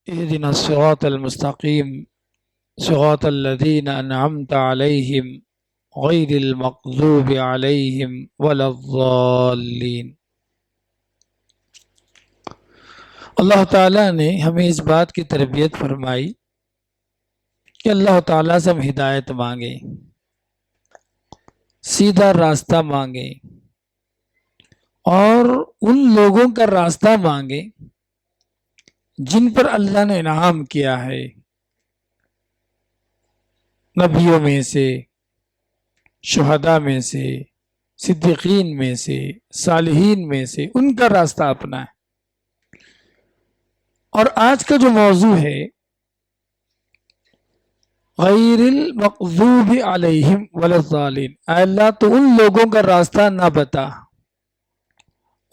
اهدنا الصراط المستقيم صراط الذين أنعمت عليهم غير المغضوب عليهم ولا الضالين۔ اللہ تعالیٰ نے ہمیں اس بات کی تربیت فرمائی کہ اللہ تعالیٰ سے ہم ہدایت مانگیں، سیدھا راستہ مانگیں اور ان لوگوں کا راستہ مانگیں جن پر اللہ نے انعام کیا ہے، نبیوں میں سے، شہداء میں سے، صدیقین میں سے، صالحین میں سے، ان کا راستہ اپنا ہے۔ اور آج کا جو موضوع ہے غیر المغضوب علیہم ولا الضالین، اے اللہ تو ان لوگوں کا راستہ نہ بتا،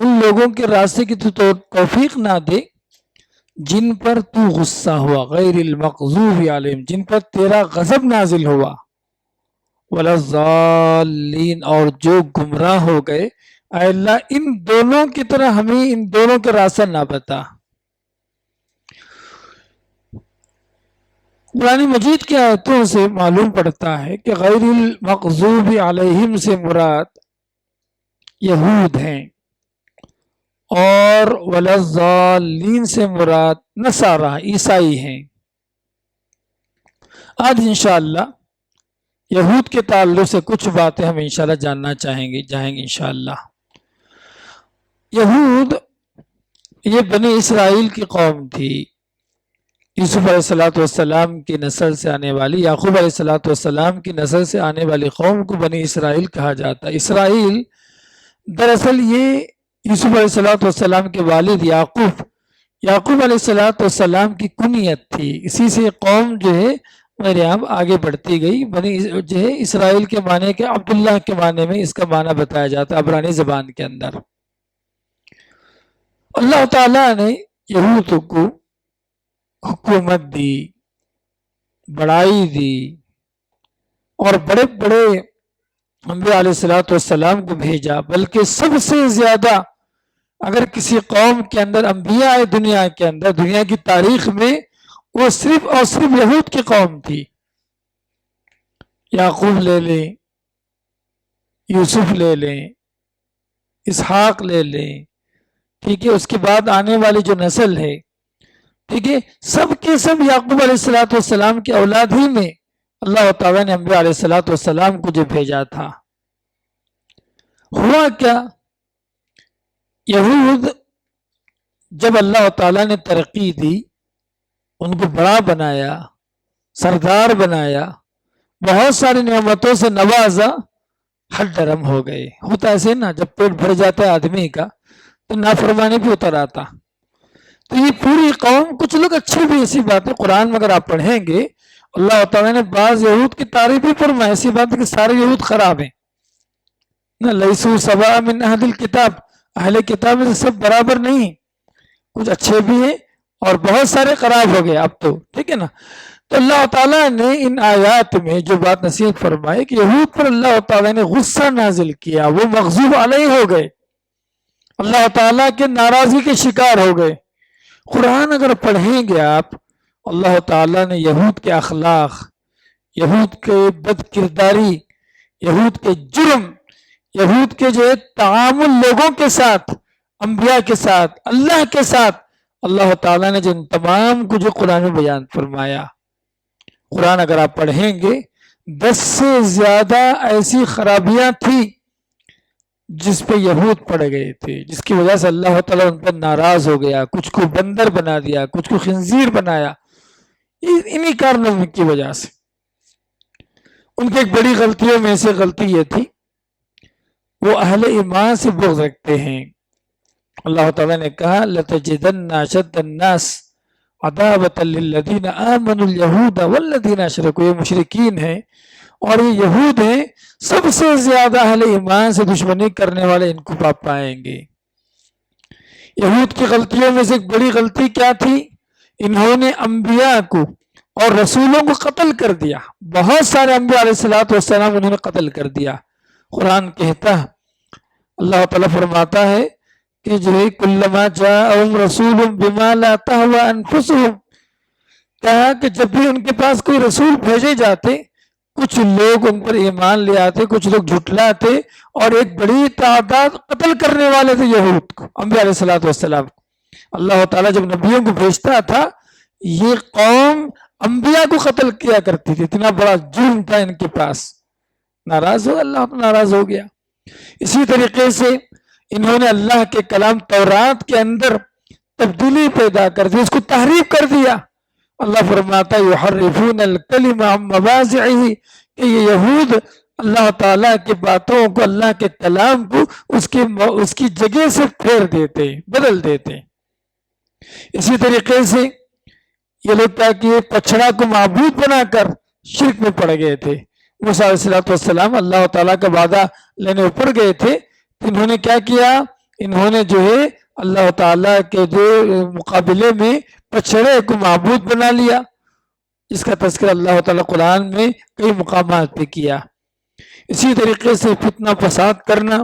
ان لوگوں کے راستے کی تو توفیق نہ دے جن پر تو غصہ ہوا، غیر المغضوب علیہم، جن پر تیرا غضب نازل ہوا، ولا الضالین، اور جو گمراہ ہو گئے، اے اللہ ان دونوں کی طرح ہمیں ان دونوں کا راستہ نہ بتا۔ قرآن مجید کی آیتوں سے معلوم پڑتا ہے کہ غیر المغضوب علیہم سے مراد یہود ہیں اور ولا الضالین سے مراد نصارہ عیسائی ہیں۔ آج انشاءاللہ یہود کے تعلق سے کچھ باتیں ہم انشاءاللہ جاننا جائیں گے انشاءاللہ۔ یہود یہ بنی اسرائیل کی قوم تھی، یوسف علیہ السلام کی نسل سے آنے والی، یعقوب علیہ السلام کی نسل سے آنے والی قوم کو بنی اسرائیل کہا جاتا ہے۔ اسرائیل دراصل یہ یوسف علیہ السلام کے والد یعقوب علیہ السلام کی کنیت تھی، اسی سے قوم جو ہے میرے یہاں آگے بڑھتی گئی۔ بنی جو ہے اسرائیل کے معنی کے عبداللہ کے معنی میں اس کا معنی بتایا جاتا ہے عبرانی زبان کے اندر۔ اللہ تعالیٰ نے یہود کو حکومت دی، بڑائی دی، اور بڑے بڑے انبیاء علیہ السلام کو بھیجا، بلکہ سب سے زیادہ اگر کسی قوم کے اندر انبیاء آئے دنیا کے اندر، دنیا کی تاریخ میں، وہ صرف اور صرف یہود کی قوم تھی۔ یعقوب لے لیں، یوسف لے لیں، اسحاق لے لیں، ٹھیک ہے، اس کے بعد آنے والی جو نسل ہے، ٹھیک ہے، سب کے سب یعقوب علیہ السلام کے اولاد ہی میں اللہ تعالیٰ نے انبیاء علیہ السلام کو جو بھیجا تھا۔ ہوا کیا، یہود جب اللہ تعالیٰ نے ترقی دی، ان کو بڑا بنایا، سردار بنایا، بہت ساری نعمتوں سے نوازا، ہر درم ہو گئے۔ ہوتا ایسے نا، جب پیٹ بھر جاتا ہے آدمی کا تو نافرمانی بھی اتر آتا۔ تو یہ پوری قوم، کچھ لوگ اچھے بھی، ایسی بات ہے قرآن میں اگر آپ پڑھیں گے اللہ تعالیٰ نے بعض یہود کی تعریف بھی فرمائی، ایسی بات ہے کہ سارے یہود خراب ہیں نہ، لیسوا سواء من اہل الکتاب، اہل کتاب میں سب برابر نہیں، کچھ اچھے بھی ہیں اور بہت سارے خراب ہو گئے اب تو، ٹھیک ہے نا۔ تو اللہ تعالیٰ نے ان آیات میں جو بات نصیحت فرمائی کہ یہود پر اللہ تعالیٰ نے غصہ نازل کیا، وہ مغضوب علیہ ہو گئے، اللہ تعالیٰ کے ناراضگی کے شکار ہو گئے۔ قرآن اگر پڑھیں گے آپ، اللہ تعالیٰ نے یہود کے اخلاق، یہود کے بد کرداری، یہود کے جرم، یہود کے جو تعامل لوگوں کے ساتھ، انبیاء کے ساتھ، اللہ کے ساتھ، اللہ تعالیٰ نے جن تمام کو جو قرآن میں بیان فرمایا۔ قرآن اگر آپ پڑھیں گے 10 سے زیادہ ایسی خرابیاں تھی جس پہ یہود پڑ گئے تھے، جس کی وجہ سے اللہ تعالیٰ ان پر ناراض ہو گیا، کچھ کو بندر بنا دیا، کچھ کو خنزیر بنایا، انہی کارناموں کی وجہ سے۔ ان کی ایک بڑی غلطیوں میں سے غلطی یہ تھی، وہ اہل ایمان سے بغض رکھتے ہیں۔ اللہ تعالیٰ نے کہا لَتَجِدَنَّ أَشَدَّ النَّاسِ عَدَاوَةً لِلَّذِينَ آمَنُوا الْيَهُودَ وَالَّذِينَ أَشْرَكُوا، یہ مشرکین ہیں اور یہ یہود ہیں، سب سے زیادہ اہل ایمان سے دشمنی کرنے والے ان کو آپ پائیں گے۔ یہود کی غلطیوں میں سے ایک بڑی غلطی کیا تھی؟ انہوں نے انبیاء کو اور رسولوں کو قتل کر دیا، بہت سارے انبیاء علیہ السلام انہوں نے قتل کر دیا۔ قرآن کہتا ہے، اللہ تعالیٰ فرماتا ہے کہ جو ہے کلما جاءہم رسول بما لا تہوی انفسہم کہا کہ جب بھی ان کے پاس کوئی رسول بھیجے جاتے کچھ لوگ ان پر ایمان لے آتے، کچھ لوگ جھٹلاتے، اور ایک بڑی تعداد قتل کرنے والے تھے یہود کو، انبیاء علیہ الصلوۃ والسلام کو۔ اللہ تعالیٰ جب نبیوں کو بھیجتا تھا یہ قوم انبیاء کو قتل کیا کرتی تھی، اتنا بڑا جرم تھا ان کے پاس۔ ناراض ہو اللہ ناراض ہو گیا۔ اسی طریقے سے انہوں نے اللہ کے کلام تورات کے اندر تبدیلی پیدا کر دی، اس کو تحریف کر دیا۔ اللہ فرماتا ہے یحرفون الکلم عن مواضعہ، کہ یہ یہود اللہ تعالیٰ کی باتوں کو، اللہ کے کلام کو اس کی جگہ سے پھیر دیتے، بدل دیتے۔ اسی طریقے سے یہ لوگ کیا کیے، پچھڑا کو معبود بنا کر شرک میں پڑ گئے تھے۔ موسیٰ علیہ السلام اللہ تعالیٰ کا وعدہ لینے اوپر گئے تھے، تو انہوں نے کیا کیا، انہوں نے جو ہے اللہ تعالیٰ کے جو مقابلے میں پچھڑے کو معبود بنا لیا، اس کا تذکرہ اللہ تعالیٰ قرآن میں کئی مقامات پہ کیا۔ اسی طریقے سے فتنہ فساد کرنا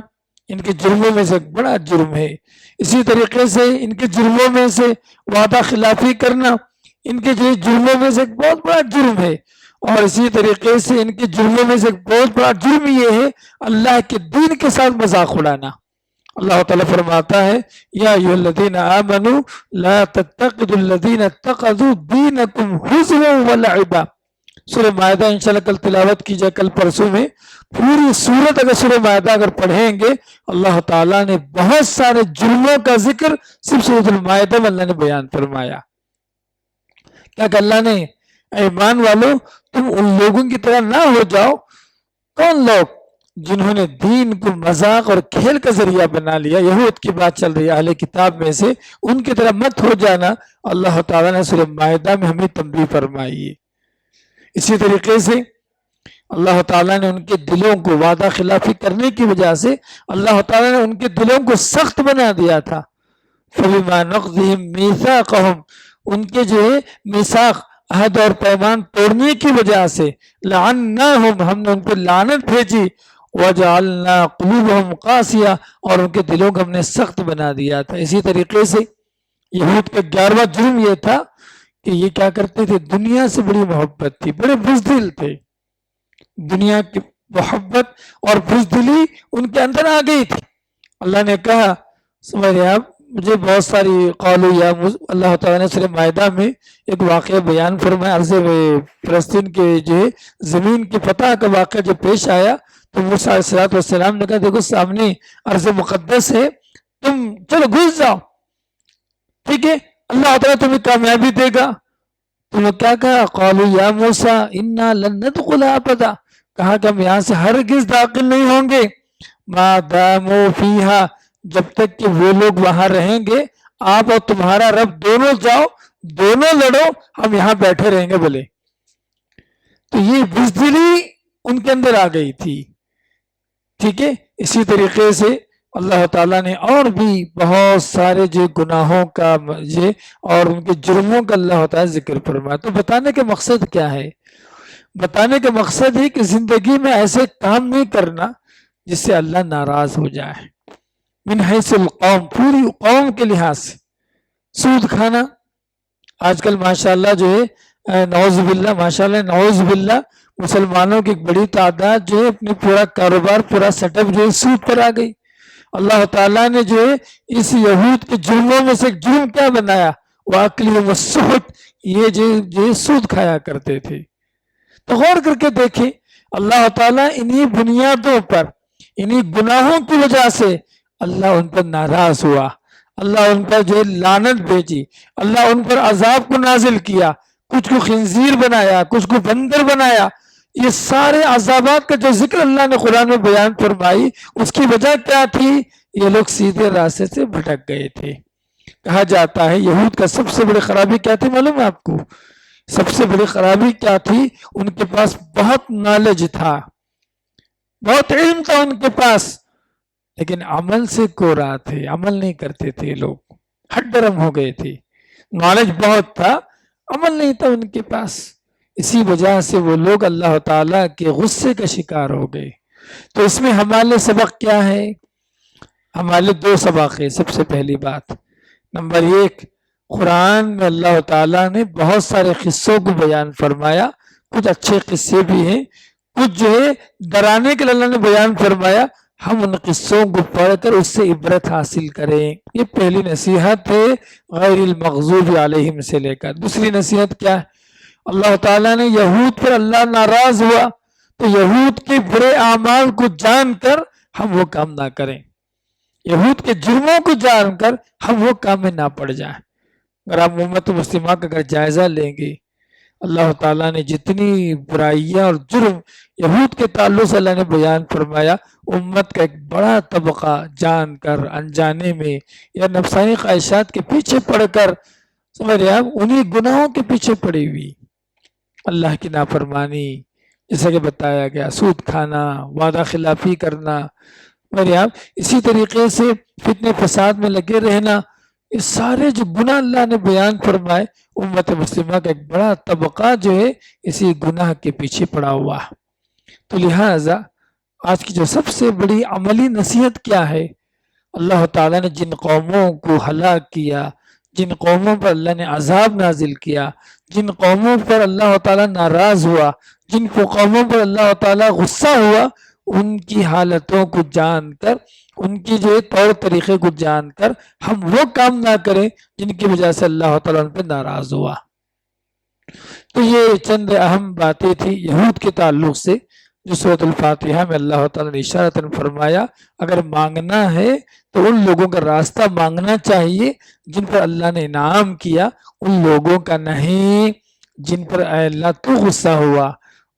ان کے جرموں میں سے ایک بڑا جرم ہے۔ اسی طریقے سے ان کے جرموں میں سے وعدہ خلافی کرنا ان کے جو جرموں میں سے ایک بہت بڑا جرم ہے۔ اور اسی طریقے سے ان کے جرموں میں سے ایک بہت بڑا جرم یہ ہے اللہ کے دین کے ساتھ مذاق اڑانا۔ اللہ تعالیٰ فرماتا ہے یا ایھا الذین آمنوا لا تتخذوا الذین اتخذوا دینکم ہزوا ولعبا۔ سورہ مائدہ انشاءاللہ کل تلاوت کی جائے، کل پرسوں میں پوری سورت اگر سورہ مائدہ اگر پڑھیں گے اللہ تعالیٰ نے بہت سارے جرموں کا ذکر صرف سورۃ المائدہ میں اللہ نے بیان فرمایا۔ کیا کہ اللہ نے ایمان والو تم ان لوگوں کی طرح نہ ہو جاؤ، کون لوگ جنہوں نے دین کو مذاق اور کھیل کا ذریعہ بنا لیا۔ یہود کی بات چل رہی ہے، اہل کتاب میں سے، ان کی طرح مت ہو جانا۔ اللہ تعالیٰ نے سورہ مائدہ میں ہمیں تنبیہ فرمائی ہے۔ اسی طریقے سے اللہ تعالیٰ نے ان کے دلوں کو وعدہ خلافی کرنے کی وجہ سے اللہ تعالیٰ نے ان کے دلوں کو سخت بنا دیا تھا۔ فَبِمَا نَقْضِهِمْ مِيثَاقَهُمْ، ان کے جو ہے میثاق عہد اور پیمان توڑنے کی وجہ سے لعناہم، ہم نے ان پر لعنت بھیجی، وَجَعَلْنَا قُلُوبَهُمْ قَاسِيَةً، اور ان کے دلوں کو ہم نے سخت بنا دیا تھا۔ اسی طریقے سے یہود کا 11واں جرم یہ تھا کہ یہ کیا کرتے تھے، دنیا سے بڑی محبت تھی، بڑے بزدل تھے، دنیا کی محبت اور بزدلی ان کے اندر آ گئی تھی۔ اللہ نے کہا سمجھے آپ، مجھے بہت ساری قالوا یا اللہ تعالیٰ نے سورہ مائدہ میں ایک واقعہ بیان فرمایا، عرض فلسطین کے جو ہے زمین کی فتح کا واقعہ جب پیش آیا تو موسیٰ علیہ السلام نے کہا دیکھو سامنے ارض مقدس ہے، تم چلو گھس جاؤ، ٹھیک ہے اللہ تعالیٰ تمہیں کامیابی دے گا۔ تم نے کیا کہا، قالوا یا موسیٰ انا لن ندخلها ابدا، کہا کہ ہم یہاں سے ہرگز داخل نہیں ہوں گے، ما داموا فیہا، جب تک کہ وہ لوگ وہاں رہیں گے، آپ اور تمہارا رب دونوں جاؤ، دونوں لڑو، ہم یہاں بیٹھے رہیں گے بولے۔ تو یہ بزدلی ان کے اندر آ گئی تھی، ٹھیک ہے۔ اسی طریقے سے اللہ تعالیٰ نے اور بھی بہت سارے جو گناہوں کا اور ان کے جرموں کا اللہ تعالیٰ ذکر فرمایا۔ تو بتانے کا مقصد کیا ہے، بتانے کا مقصد ہے کہ زندگی میں ایسے کام نہیں کرنا جس سے اللہ ناراض ہو جائے۔ من حیث القوم، پوری قوم کے لحاظ سے سود کھانا، آج کل ماشاءاللہ جو ہے نعوذ باللہ، ماشاءاللہ نعوذ باللہ، مسلمانوں کی ایک بڑی تعداد جو ہے اپنے پورا کاروبار، پورا سیٹ اپ جو ہے سود پر آ گئی۔ اللہ تعالیٰ نے جو ہے اس یہود کے جرموں میں سے ایک جرم کیا بنایا، وَأَكْلِهِمُ السُّحْتَ، یہ جو سود کھایا کرتے تھے۔ تو غور کر کے دیکھیں اللہ تعالیٰ انہی بنیادوں پر، انہی گناہوں کی وجہ سے اللہ ان پر ناراض ہوا، اللہ ان پر جو لعنت بھیجی، اللہ ان پر عذاب کو نازل کیا، کچھ کو خنزیر بنایا، کچھ کو بندر بنایا۔ یہ سارے عذابات کا جو ذکر اللہ نے قرآن میں بیان فرمائی، اس کی وجہ کیا تھی، یہ لوگ سیدھے راستے سے بھٹک گئے تھے۔ کہا جاتا ہے یہود کا سب سے بڑی خرابی کیا تھی معلوم ہے آپ کو، سب سے بڑی خرابی کیا تھی، ان کے پاس بہت نالج تھا، بہت علم تھا ان کے پاس، لیکن عمل سے کوراہ تھے، عمل نہیں کرتے تھے، لوگ ہٹ ڈرم ہو گئے تھے۔ نالج بہت تھا، عمل نہیں تھا ان کے پاس، اسی وجہ سے وہ لوگ اللہ تعالیٰ کے غصے کا شکار ہو گئے۔ تو اس میں ہمارے سبق کیا ہے، ہمارے 2 سبق ہے۔ سب سے پہلی بات، نمبر 1، قرآن میں اللہ تعالیٰ نے بہت سارے قصوں کو بیان فرمایا، کچھ اچھے قصے بھی ہیں، کچھ جو ہے ڈرانے کے لیے اللہ نے بیان فرمایا، ہم ان قصوں کو پڑھ کر اس سے عبرت حاصل کریں۔ یہ پہلی نصیحت ہے غیر المغضوب علیہم سے لے کر۔ دوسری نصیحت کیا ہے؟ اللہ تعالیٰ نے یہود پر اللہ ناراض ہوا تو یہود کے برے اعمال کو جان کر ہم وہ کام نہ کریں، یہود کے جرموں کو جان کر ہم وہ کام میں نہ پڑ جائیں۔ اگر آپ امت مسلمہ کا اگر جائزہ لیں گے، اللہ تعالیٰ نے جتنی برائیاں اور جرم یہود کے تعلق سے اللہ نے بیان فرمایا، امت کا ایک بڑا طبقہ جان کر انجانے میں یا نفسانی خواہشات کے پیچھے پڑ کر، سمجھ رہے آپ، انہی گناہوں کے پیچھے پڑی ہوئی، اللہ کی نافرمانی، جیسا کہ بتایا گیا، سود کھانا، وعدہ خلافی کرنا، میرے آپ اسی طریقے سے فتنے فساد میں لگے رہنا، یہ سارے جو گناہ اللہ نے بیان فرمائے، امت مسلمہ کا ایک بڑا طبقہ جو ہے اسی گناہ کے پیچھے پڑا ہوا۔ تو لہٰذا آج کی جو سب سے بڑی عملی نصیحت کیا ہے؟ اللہ تعالیٰ نے جن قوموں کو ہلاک کیا، جن قوموں پر اللہ نے عذاب نازل کیا، جن قوموں پر اللہ تعالیٰ ناراض ہوا، جن قوموں پر اللہ تعالیٰ غصہ ہوا، ان کی حالتوں کو جان کر، ان کی جو طور طریقے کو جان کر ہم وہ کام نہ کریں جن کی وجہ سے اللہ تعالیٰ ان پہ ناراض ہوا۔ تو یہ چند اہم باتیں تھیں یہود کے تعلق سے جو سورۃ الفاتحہ میں اللہ تعالیٰ نے اشارتاً فرمایا، اگر مانگنا ہے تو ان لوگوں کا راستہ مانگنا چاہیے جن پر اللہ نے انعام کیا، ان لوگوں کا نہیں جن پر اے اللہ تو غصہ ہوا،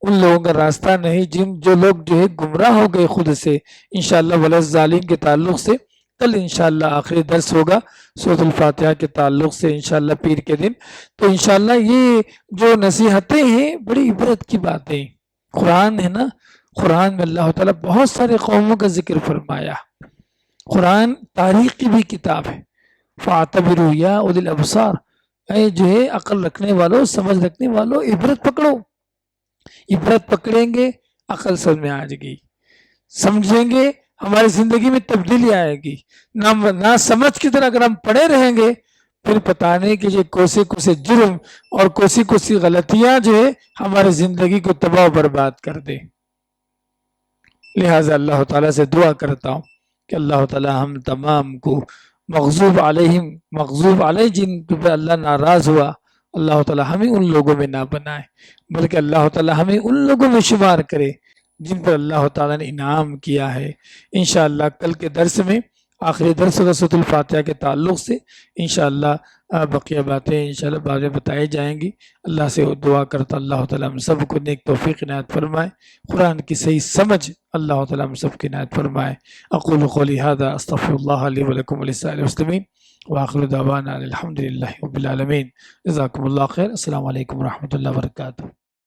ان لوگوں کا راستہ نہیں جو لوگ جو ہے گمراہ ہو گئے خود سے۔ انشاءاللہ ولا الظالمین کے تعلق سے کل انشاءاللہ آخری درس ہوگا سورۃ الفاتحہ کے تعلق سے، انشاءاللہ پیر کے دن۔ تو انشاءاللہ یہ جو نصیحتیں ہیں بڑی عبرت کی باتیں، قرآن ہے نا، قرآن میں اللہ تعالیٰ بہت سارے قوموں کا ذکر فرمایا۔ قرآن تاریخ کی بھی کتاب ہے، فاعتبروا یا اولي الابصار، اے جو ہے عقل رکھنے والوں، سمجھ رکھنے والوں، عبرت پکڑو۔ عبرت پکڑیں گے عقل سمجھ میں آ جائے گی، سمجھیں گے ہماری زندگی میں تبدیلی آئے گی۔ نہ سمجھ کی طرح اگر ہم پڑے رہیں گے پھر پتہ نہیں کہ یہ کوسے جرم اور کوسی غلطیاں جو ہے ہماری زندگی کو تباہ و برباد کر دے۔ لہٰذا اللہ تعالیٰ سے دعا کرتا ہوں کہ اللہ تعالیٰ ہم تمام کو مغضوب علیہ جن پہ اللہ ناراض ہوا، اللہ تعالیٰ ہمیں ان لوگوں میں نہ بنائے، بلکہ اللہ تعالیٰ ہمیں ان لوگوں میں شمار کرے جن پر اللہ تعالیٰ نے انعام کیا ہے۔ انشاءاللہ کل کے درس میں آخری درس ہوگا سورۃ الفاتحہ کے تعلق سے، انشاءاللہ بقیہ باتیں انشاءاللہ بعد میں بتائی جائیں گی۔ اللہ سے دعا کرتا اللہ تعالیٰ ہم سب کو نیک توفیق عنایت فرمائے، قرآن کی صحیح سمجھ اللہ تعالیٰ ہم سب کی عنایت فرمائے۔ اقول قولی ھذا استغفر اللہ لی ولکم ولسائر المسلمین وآخر دعوانا الحمد للہ رب العالمین۔ جزاکم اللہ خیر۔ السلام علیکم ورحمۃ اللہ وبرکاتہ۔